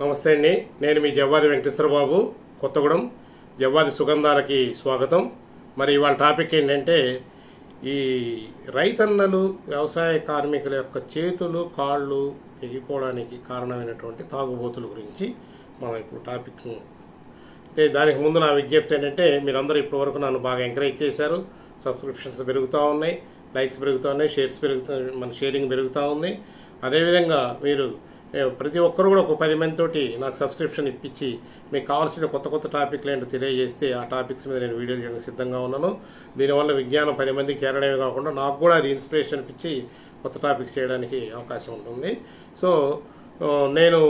నమస్తే అండి. నేను మీ జవ్వాది వెంకటేశ్వర బాబు, కొత్తగూడెం. జవ్వాది సుగంధాలకి స్వాగతం. మరి ఇవాళ టాపిక్ ఏంటంటే, ఈ రైతన్నలు వ్యవసాయ కార్మికుల యొక్క చేతులు కాళ్ళు తెగిపోవడానికి కారణమైనటువంటి తాగుబోతుల గురించి మనం ఇప్పుడు టాపిక్. అయితే దానికి ముందు నా విజ్ఞప్తి ఏంటంటే, మీరందరూ ఇప్పటివరకు నన్ను బాగా ఎంకరేజ్ చేశారు. సబ్స్క్రిప్షన్స్ పెరుగుతూ ఉన్నాయి, లైక్స్ పెరుగుతూ ఉన్నాయి, మన షేరింగ్ పెరుగుతూ ఉంది. అదేవిధంగా మీరు ప్రతి ఒక్కరు కూడా ఒక 10 మందితోటి నాకు సబ్స్క్రిప్షన్ ఇప్పించి మీకు కావాల్సిన కొత్త టాపిక్లు ఏంటో తెలియజేస్తే ఆ టాపిక్స్ మీద నేను వీడియోలు చేయడానికి సిద్ధంగా ఉన్నాను. దీనివల్ల విజ్ఞానం 10 మందికి చేరడమే కాకుండా నాకు కూడా అది ఇన్స్పిరేషన్ ఇచ్చి కొత్త టాపిక్స్ చేయడానికి అవకాశం ఉంటుంది. సో నేను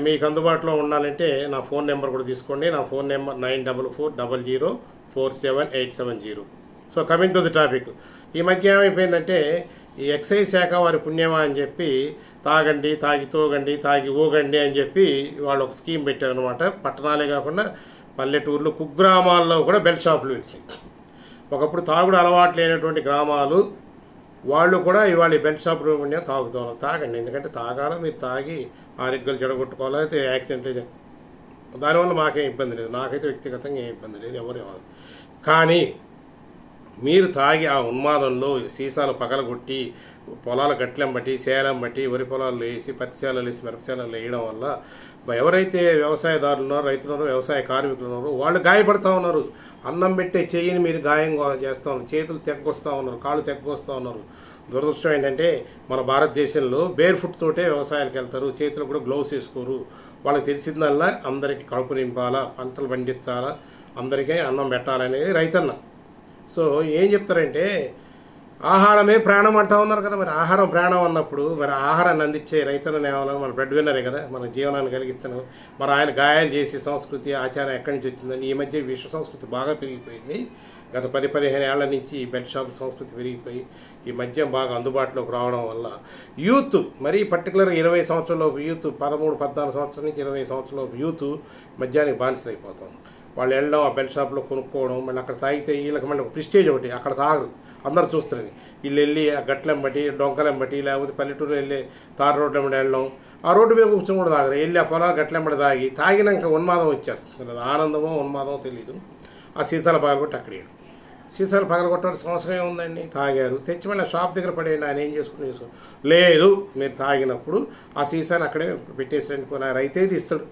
మీకు అందుబాటులో ఉండాలంటే నా ఫోన్ నెంబర్ కూడా తీసుకోండి. నా phone number 9440047870. So coming to the topic. ఈ మధ్య ఏమైపోయిందంటే, ఈ ఎక్సైజ్ శాఖ వారి పుణ్యమా అని చెప్పి తాగండి, తాగి తోగండి, తాగి ఊగండి అని చెప్పి వాళ్ళు ఒక స్కీమ్ పెట్టారనమాట. పట్టణాలే కాకుండా పల్లెటూర్లు, కుగ్రామాల్లో కూడా బెల్ట్ షాపులు వేసి, ఒకప్పుడు తాగుడు అలవాటు లేనటువంటి గ్రామాలు వాళ్ళు కూడా ఇవాళ బెల్ట్ షాపులు పుణ్యం తాగుతాం. తాగండి, ఎందుకంటే తాగాల, మీరు తాగి ఆరోగ్యాలు చెడగొట్టుకోవాలి, అయితే యాక్సిడెంట్ దానివల్ల మాకేం ఇబ్బంది లేదు. నాకైతే వ్యక్తిగతంగా ఏం ఇబ్బంది లేదు, ఎవరు. కానీ మీరు తాగి ఆ ఉన్మాదంలో సీసాలు పగలగొట్టి పొలాల గట్లెం బట్టి, సేలం బట్టి, వరి పొలాలు వేసి, పత్తిశాలలు వేసి, మిరపశాలలు వేయడం వల్ల ఎవరైతే వ్యవసాయదారులు ఉన్నారో, రైతులు ఉన్నారో, వ్యవసాయ కార్మికులు ఉన్నారో వాళ్ళు గాయపడతా ఉన్నారు. అన్నం పెట్టే చెయ్యిని మీరు గాయం చేస్తూ ఉన్నారు, చేతులు తెగ్గొస్తూ ఉన్నారు, కాళ్ళు తెగ్గొస్తూ ఉన్నారు. దురదృష్టం ఏంటంటే, మన భారతదేశంలో బేర్ ఫుట్ తోటే వ్యవసాయాలకు వెళ్తారు, చేతులు కూడా గ్లౌస్ వేసుకోరు. వాళ్ళకి తెలిసిందల్లా అందరికీ కడుపు నింపాలా, పంటలు పండించాలా, అందరికీ అన్నం పెట్టాలనేది రైతన్న. సో ఏం చెప్తారంటే, ఆహారమే ప్రాణం అంటా ఉన్నారు కదా. మరి ఆహారం ప్రాణం అన్నప్పుడు మరి ఆహారాన్ని అందించే రైతన్నని ఏమన్నా, మన బ్రెడ్ విన్నరే కదా, మన జీవనాన్ని కలిగిస్తున్నాం. మరి ఆయన గాయాలు చేసి సంస్కృతి ఆచారం ఎక్కడి నుంచి వచ్చిందని. ఈ మధ్య విశ్వ సంస్కృతి బాగా పెరిగిపోయింది. గత 10-15 ఏళ్ల నుంచి ఈ బెల్ట్ షాప్ సంస్కృతి పెరిగిపోయి ఈ మద్యం బాగా అందుబాటులోకి రావడం వల్ల యూత్, మరీ పర్టికులర్గా 20 సంవత్సరాలలోపు యూత్, 13-14 సంవత్సరాల నుంచి 20 సంవత్సరాలలోపు యూత్ మద్యానికి బానిసలు అయిపోతాం. వాళ్ళు వెళ్ళడం, ఆ బెల్ట్ షాప్లో కొనుక్కోవడం, మళ్ళీ అక్కడ తాగితే వీళ్ళకి మళ్ళీ ఒక ప్రిస్టేజ్ ఒకటి, అక్కడ తాగరు, అందరు చూస్తారని వీళ్ళు వెళ్ళి ఆ గట్లెం బట్టి, డొంకలెం బట్టి, లేకపోతే పల్లెటూరు వెళ్ళి తారు రోడ్డు వెంబడి వెళ్ళడం, ఆ రోడ్డు మీద కూర్చొని కూడా తాగరు, వెళ్ళి ఆ పొలాలు గట్లెంబడి తాగినాక ఉన్మాదం వచ్చేస్తుంది. అది ఆనందమో ఉన్మాదమో తెలియదు. ఆ సీసాలు పగలగొట్టి అక్కడ సీసాలు పగలగొట్టడానికి అవసరం ఏముందండి? తాగారు, తెచ్చి మళ్ళీ షాప్ దగ్గర పడేయండి, ఆయన ఏం చేసుకుని లేదు. మీరు తాగినప్పుడు ఆ సీసాను అక్కడే పెట్టేసి రైతే తీస్తాడు.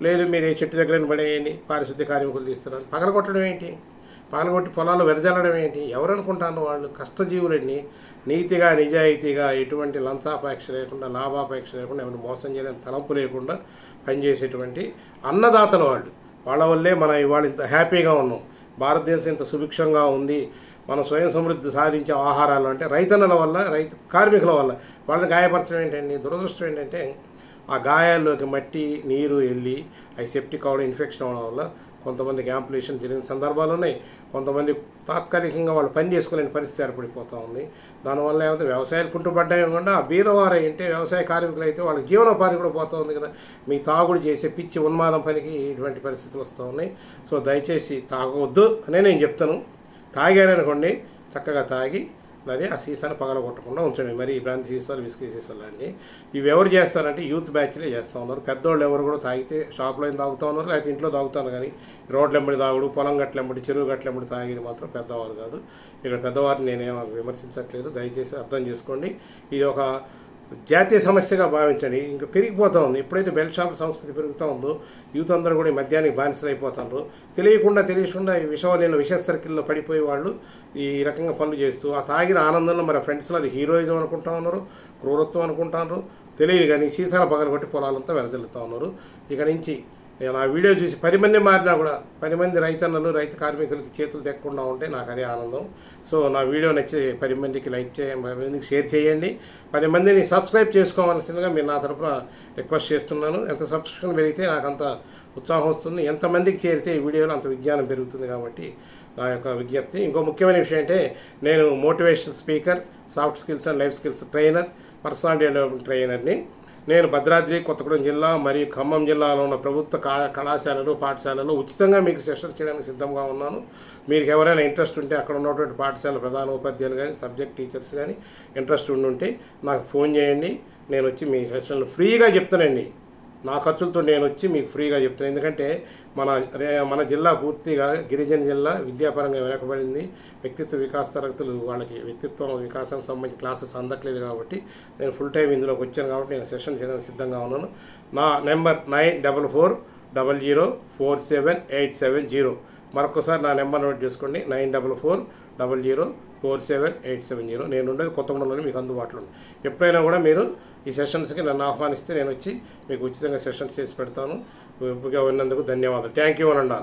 లేదు, మీరు ఏ చెట్టు దగ్గర పడేయండి, పారిశుద్ధ్య కార్మికులు తీస్తారు. పగలగొట్టడం ఏంటి? పగలగొట్టి పొలాలు వెదజల్లడం ఏంటి? ఎవరు అనుకుంటాను? వాళ్ళు కష్టజీవులన్నీ నీతిగా, నిజాయితీగా, ఎటువంటి లంచాపేక్ష లేకుండా, లాభాపేక్ష లేకుండా, ఎవరిని మోసం చేయడానికి తలంపు లేకుండా పనిచేసేటువంటి అన్నదాతలు వాళ్ళు. వాళ్ళ వల్లే మనం ఇవాళ ఇంత హ్యాపీగా ఉన్నాం. భారతదేశం ఇంత సుభిక్షంగా ఉంది. మనం స్వయం సమృద్ధి సాధించే ఆహారాలు అంటే రైతన్నల వల్ల, రైతు కార్మికుల వల్ల. వాళ్ళని గాయపరచడం ఏంటండి? దురదృష్టం ఏంటంటే, ఆ గాయాల్లోకి మట్టి, నీరు వెళ్ళి అవి సెప్టిక్ అవడం, ఇన్ఫెక్షన్ అవడం వల్ల కొంతమందికి యాంపులేషన్ జరిగిన సందర్భాలు ఉన్నాయి. కొంతమంది తాత్కాలికంగా వాళ్ళు పని చేసుకోలేని పరిస్థితి ఏర్పడిపోతూ ఉంది. దానివల్ల ఏమైతే వ్యవసాయాలు కుంటుపడ్డాయి కాకుండా, ఆ బీదవారు అంటే వ్యవసాయ కార్మికులు అయితే వాళ్ళకి జీవనోపాధి కూడా పోతూ ఉంది కదా. మీ తాగుడు చేసే పిచ్చి ఉన్మాదం పనికి ఇటువంటి పరిస్థితులు వస్తూ ఉన్నాయి. సో దయచేసి తాగవద్దు అనే నేను చెప్తాను. తాగారనుకోండి, చక్కగా తాగి అదే ఆ సీసాను పగలగొట్టకుండా ఉంచండి. మరి ఈ బ్రాంతి సీసాలు, విస్కీ సీసాలు అండి ఇవి ఎవరు చేస్తారంటే యూత్ బ్యాచ్లే చేస్తూ ఉన్నారు. పెద్దోళ్ళు ఎవరు కూడా తాగితే షాప్లో తాగుతూ ఉన్నారు, లేకపోతే ఇంట్లో తాగుతాను. కానీ రోడ్లెంబడి తాగుడు, పొలం గట్లెంబడి, చెరువు గట్లెంబడి తాగేది మాత్రం పెద్దవారు కాదు. ఇక్కడ పెద్దవారిని నేనేమో విమర్శించట్లేదు, దయచేసి అర్థం చేసుకోండి. ఇది ఒక జాతీయ సమస్యగా భావించండి. ఇంకా పెరిగిపోతూ ఉంది. ఎప్పుడైతే బెల్ట్ షాప్ సంస్కృతి పెరుగుతూ ఉందో యూత్ అందరూ కూడా ఈ మద్యానికి బానిసలు అయిపోతున్నారు. తెలియకుండా ఈ విష సర్కిల్లో పడిపోయి వాళ్ళు ఈ రకంగా పనులు చేస్తూ ఆ తాగిన ఆనందంలో మరి ఫ్రెండ్స్లో అది హీరోయిజం అనుకుంటా ఉన్నారు, క్రూరత్వం అనుకుంటున్నారు, తెలియదు. కానీ సీసాల పగలగొట్టి పొలాలంతా వెదజల్లుతూ ఉన్నారు. ఇక నుంచి నా వీడియో చూసి 10 మంది మారినా కూడా 10 మంది రైతన్నలు, రైతు కార్మికులకి చేతులు తెక్కకుండా ఉంటే నాకు అదే ఆనందం. సో నా వీడియో నచ్చి 10 మందికి లైక్ చేయండి, 10 మందికి షేర్ చేయండి, 10 మందిని సబ్స్క్రైబ్ చేసుకోవాల్సిందిగా మీరు నా తరఫున రిక్వెస్ట్ చేస్తున్నాను. ఎంత సబ్స్క్రిప్షన్ పెరిగితే నాకు అంత ఉత్సాహం వస్తుంది, ఎంతమందికి చేరితే ఈ వీడియోలో అంత విజ్ఞానం పెరుగుతుంది. కాబట్టి నా యొక్క విజ్ఞప్తి. ఇంకో ముఖ్యమైన విషయం అంటే, నేను motivational speaker, soft skills and life skills trainer, personality development ట్రైనర్ని. నేను భద్రాద్రి, కొత్తగూడెం జిల్లా మరియు ఖమ్మం జిల్లాలో ఉన్న ప్రభుత్వ కళాశాలలు, పాఠశాలలు ఉచితంగా మీకు సెషన్ చేయడానికి సిద్ధంగా ఉన్నాను. మీకు ఎవరైనా ఇంట్రెస్ట్ ఉంటే అక్కడ ఉన్నటువంటి పాఠశాల ప్రధాన ఉపాధ్యాయులు కానీ, సబ్జెక్ట్ టీచర్స్ కానీ ఇంట్రెస్ట్ ఉంటే నాకు ఫోన్ చేయండి. నేను వచ్చి మీ సెషన్లు ఫ్రీగా చెప్తానండి. నా ఖర్చులతో నేను వచ్చి మీకు ఫ్రీగా చెప్తాను. ఎందుకంటే మన జిల్లా పూర్తిగా గిరిజన జిల్లా, విద్యాపరంగా వెనకబడింది. వ్యక్తిత్వ వికాస తరగతులు వాళ్ళకి వ్యక్తిత్వం వికాసానికి సంబంధించి క్లాసెస్ అందట్లేదు కాబట్టి నేను ఫుల్ టైం ఇందులోకి వచ్చాను కాబట్టి నేను సెషన్ చేయడానికి సిద్ధంగా ఉన్నాను. నా నెంబర్ 94404787 మరొకసారి నా నెంబర్ నోట్ చేసుకోండి. 94404787. నేను ఉండేది కొత్తగూడెంలోనే, మీకు అందుబాటులో ఉంది. ఎప్పుడైనా కూడా మీరు ఈ సెషన్స్కి నన్ను ఆహ్వానిస్తే నేను వచ్చి మీకు ఉచితంగా సెషన్స్ చేసి పెడతాను. ఎంపిక ఉన్నందుకు ధన్యవాదాలు. థ్యాంక్ యూ అనండి.